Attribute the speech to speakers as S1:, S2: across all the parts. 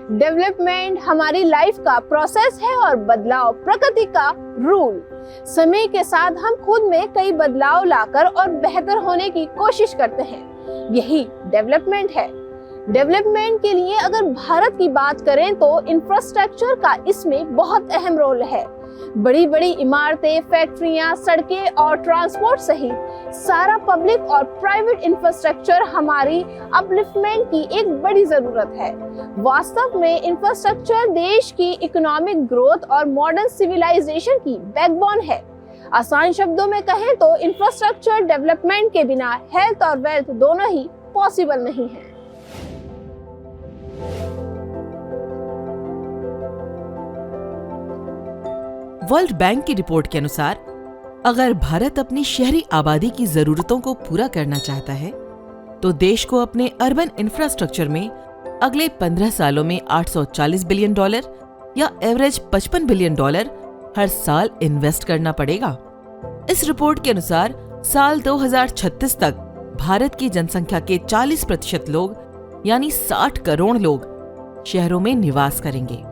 S1: Development हमारी life का process है और बदलाव प्रकृति का रूल। समय के साथ हम खुद में कई बदलाव लाकर और बेहतर होने की कोशिश करते हैं, यही डेवलपमेंट है। डेवलपमेंट के लिए अगर भारत की बात करें तो इंफ्रास्ट्रक्चर का इसमें बहुत अहम रोल है। बड़ी बड़ी इमारतें, फैक्ट्रियां, सड़कें और ट्रांसपोर्ट सहित सारा पब्लिक और प्राइवेट इंफ्रास्ट्रक्चर हमारी अपलिफ्टमेंट की एक बड़ी जरूरत है। वास्तव में इंफ्रास्ट्रक्चर देश की इकोनॉमिक ग्रोथ और मॉडर्न सिविलाइजेशन की बैकबोन है। आसान शब्दों में कहें तो इंफ्रास्ट्रक्चर डेवलपमेंट के बिना हेल्थ और वेल्थ दोनों ही पॉसिबल नहीं है।
S2: वर्ल्ड बैंक की रिपोर्ट के अनुसार अगर भारत अपनी शहरी आबादी की जरूरतों को पूरा करना चाहता है तो देश को अपने अर्बन इंफ्रास्ट्रक्चर में अगले 15 सालों में $840 बिलियन या एवरेज $55 बिलियन हर साल इन्वेस्ट करना पड़ेगा। इस रिपोर्ट के अनुसार साल 2036 तक भारत की जनसंख्या के 40% लोग यानी 60 करोड़ लोग शहरों में निवास करेंगे।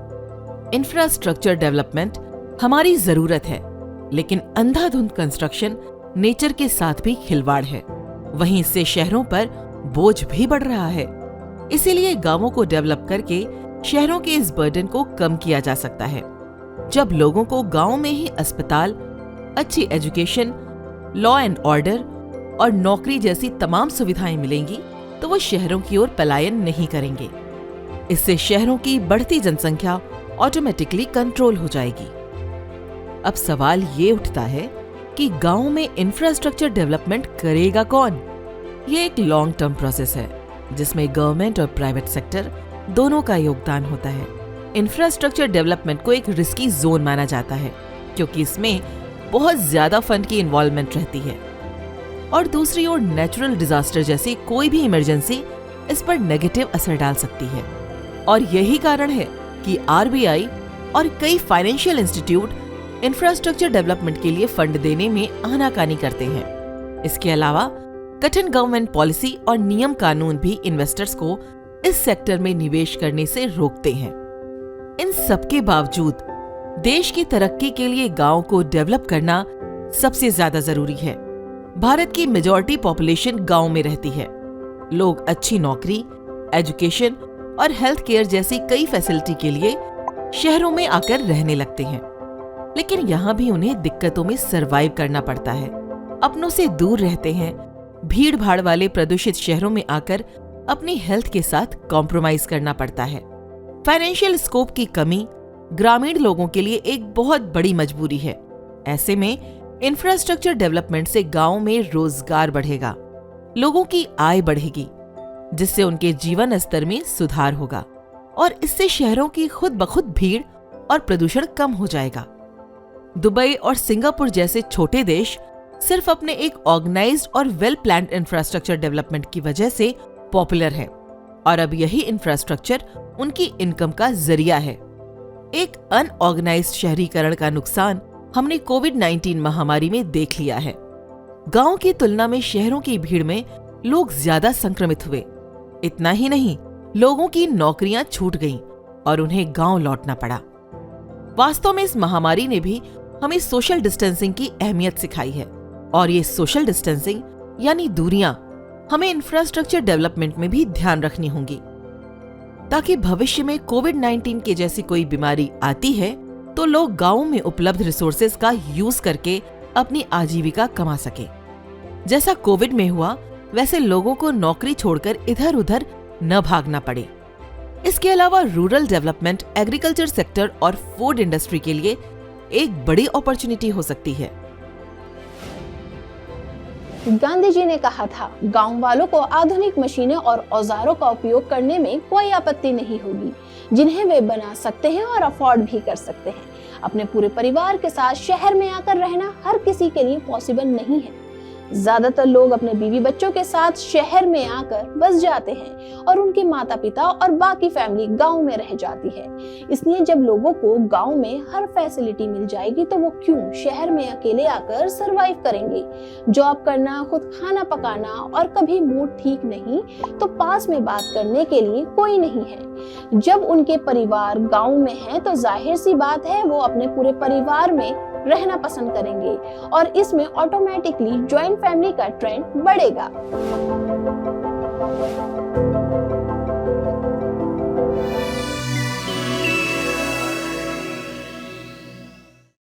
S2: इंफ्रास्ट्रक्चर डेवलपमेंट हमारी जरूरत है, लेकिन अंधाधुंध कंस्ट्रक्शन नेचर के साथ भी खिलवाड़ है। वहीं इससे शहरों पर बोझ भी बढ़ रहा है। इसीलिए गांवों को डेवलप करके शहरों के इस बर्डन को कम किया जा सकता है। जब लोगों को गांव में ही अस्पताल, अच्छी एजुकेशन, लॉ एंड ऑर्डर और नौकरी जैसी तमाम सुविधाएं मिलेंगी तो वो शहरों की ओर पलायन नहीं करेंगे। इससे शहरों की बढ़ती जनसंख्या ऑटोमेटिकली कंट्रोल हो जाएगी। अब सवाल ये उठता है कि गांव में इंफ्रास्ट्रक्चर डेवलपमेंट करेगा कौन? ये एक लॉन्ग टर्म प्रोसेस है जिसमें गवर्नमेंट और प्राइवेट सेक्टर दोनों का योगदान होता है। इंफ्रास्ट्रक्चर डेवलपमेंट को एक रिस्की जोन माना जाता है क्योंकि इसमें बहुत ज्यादा फंड की इन्वॉल्वमेंट रहती है और दूसरी ओर नेचुरल डिजास्टर जैसी कोई भी इमरजेंसी इस पर नेगेटिव असर डाल सकती है। और यही कारण है कि आरबीआई और कई फाइनेंशियल इंस्टीट्यूट इंफ्रास्ट्रक्चर डेवलपमेंट के लिए फंड देने में आनाकानी करते हैं। इसके अलावा कठिन गवर्नमेंट पॉलिसी और नियम कानून भी इन्वेस्टर्स को इस सेक्टर में निवेश करने से रोकते हैं। इन सबके बावजूद देश की तरक्की के लिए गांव को डेवलप करना सबसे ज्यादा जरूरी है। भारत की मेजॉरिटी पॉपुलेशन गांव में रहती है। लोग अच्छी नौकरी, एजुकेशन और हेल्थ केयर जैसी कई फैसिलिटी के लिए शहरों में आकर रहने लगते हैं, लेकिन यहाँ भी उन्हें दिक्कतों में सरवाइव करना पड़ता है। अपनों से दूर रहते हैं, भीड़ भाड़ वाले प्रदूषित शहरों में आकर अपनी हेल्थ के साथ कॉम्प्रोमाइज करना पड़ता है। फाइनेंशियल स्कोप की कमी ग्रामीण लोगों के लिए एक बहुत बड़ी मजबूरी है। ऐसे में इंफ्रास्ट्रक्चर डेवलपमेंट से गांव में रोजगार बढ़ेगा, लोगों की आय बढ़ेगी, जिससे उनके जीवन स्तर में सुधार होगा और इससे शहरों की खुद ब खुद भीड़ और प्रदूषण कम हो जाएगा। दुबई और सिंगापुर जैसे छोटे देश सिर्फ अपने एक ऑर्गेनाइज्ड और वेल प्लान्ड इंफ्रास्ट्रक्चर डेवलपमेंट की वजह से पॉपुलर है और अब यही इंफ्रास्ट्रक्चर उनकी इनकम का जरिया है। एक अनऑर्गेनाइज्ड शहरीकरण का नुकसान हमने कोविड-19 महामारी में देख लिया है। गांव की तुलना में शहरों की भीड़ में लोग ज्यादा संक्रमित हुए। इतना ही नहीं, लोगों की नौकरियां छूट गईं और उन्हें गांव लौटना पड़ा। वास्तव में इस महामारी ने भी हमें सोशल डिस्टेंसिंग की अहमियत सिखाई है और ये सोशल डिस्टेंसिंग यानी दूरियां हमें इंफ्रास्ट्रक्चर डेवलपमेंट में भी ध्यान रखनी होंगी, ताकि भविष्य में कोविड-19 के जैसी कोई बीमारी आती है तो लोग गांवों में उपलब्ध रिसोर्सेज का यूज करके अपनी आजीविका कमा सके। जैसा कोविड में हुआ वैसे लोगों को नौकरी छोड़कर इधर उधर न भागना पड़े। इसके अलावा रूरल डेवलपमेंट, एग्रीकल्चर सेक्टर और फूड इंडस्ट्री के लिए एक बड़ी अपॉर्चुनिटी हो सकती है।
S1: गांधी जी ने कहा था, गांव वालों को आधुनिक मशीनें और औजारों का उपयोग करने में कोई आपत्ति नहीं होगी, जिन्हें वे बना सकते हैं और अफोर्ड भी कर सकते हैं। अपने पूरे परिवार के साथ शहर में आकर रहना हर किसी के लिए पॉसिबल नहीं है। ज्यादातर लोग अपने बीवी बच्चों के साथ शहर में आकर बस जाते हैं और उनके माता पिता और बाकी फैमिली गांव में रह जाती है। इसलिए जब लोगों को गांव में हर फैसिलिटी मिल जाएगी तो वो क्यों शहर में अकेले आकर सरवाइव करेंगे। जॉब करना, खुद खाना पकाना और कभी मूड ठीक नहीं तो पास में बात करने के लिए कोई नहीं है। जब उनके परिवार गांव में है तो जाहिर सी बात है वो अपने पूरे परिवार में रहना पसंद करेंगे और इसमें ऑटोमेटिकली जॉइंट फैमिली का ट्रेंड बढ़ेगा।